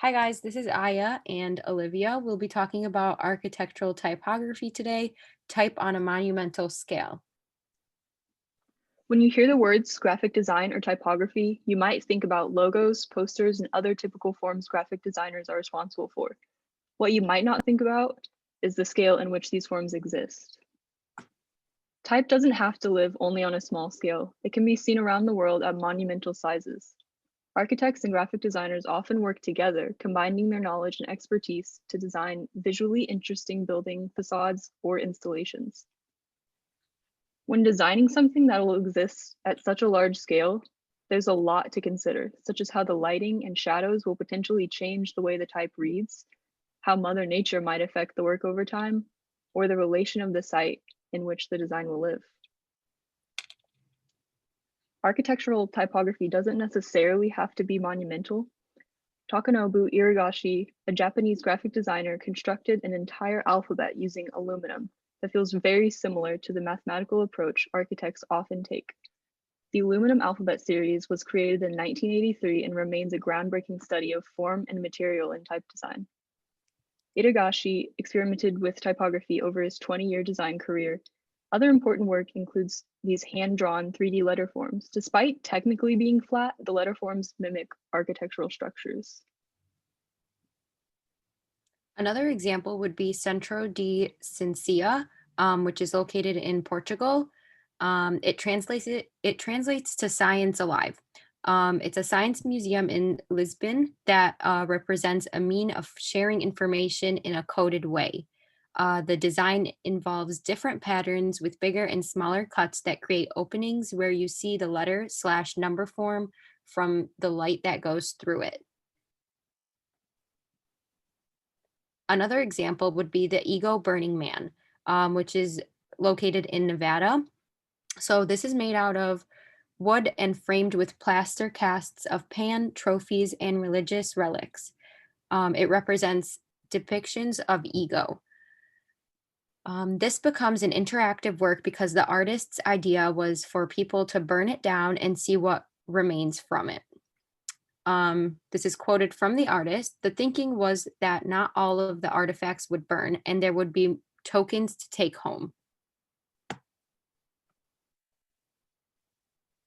Hi guys, this is Aya and Olivia. We'll be talking about architectural typography today, type on a monumental scale. When you hear the words graphic design or typography, you might think about logos, posters, and other typical forms graphic designers are responsible for. What you might not think about is the scale in which these forms exist. Type doesn't have to live only on a small scale. It can be seen around the world at monumental sizes. Architects and graphic designers often work together, combining their knowledge and expertise to design visually interesting building facades or installations. When designing something that will exist at such a large scale, there's a lot to consider, such as how the lighting and shadows will potentially change the way the type reads, how Mother Nature might affect the work over time, or the relation of the site in which the design will live. Architectural typography doesn't necessarily have to be monumental. Takonobu Irigashi, a Japanese graphic designer, constructed an entire alphabet using aluminum that feels very similar to the mathematical approach architects often take. The aluminum alphabet series was created in 1983 and remains a groundbreaking study of form and material in type design. Irigashi experimented with typography over his 20-year design career. Other important work includes these hand-drawn 3D letter forms. Despite technically being flat, the letter forms mimic architectural structures. Another example would be Centro di Sincia, which is located in Portugal. It translates to science alive. It's a science museum in Lisbon that represents a mean of sharing information in a coded way. The design involves different patterns with bigger and smaller cuts that create openings where you see the letter/number form from the light that goes through it. Another example would be the Ego Burning Man, which is located in Nevada. So this is made out of wood and framed with plaster casts of Pan, trophies, and religious relics. It represents depictions of ego. This becomes an interactive work because the artist's idea was for people to burn it down and see what remains from it. This is quoted from the artist. The thinking was that not all of the artifacts would burn and there would be tokens to take home.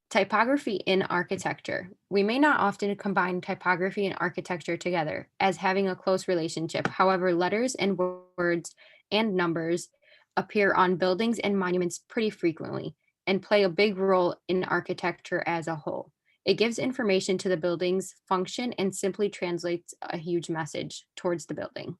Typography in architecture. We may not often combine typography and architecture together as having a close relationship. However, letters and words and numbers appear on buildings and monuments pretty frequently and play a big role in architecture as a whole. It gives information to the building's function and simply translates a huge message towards the building.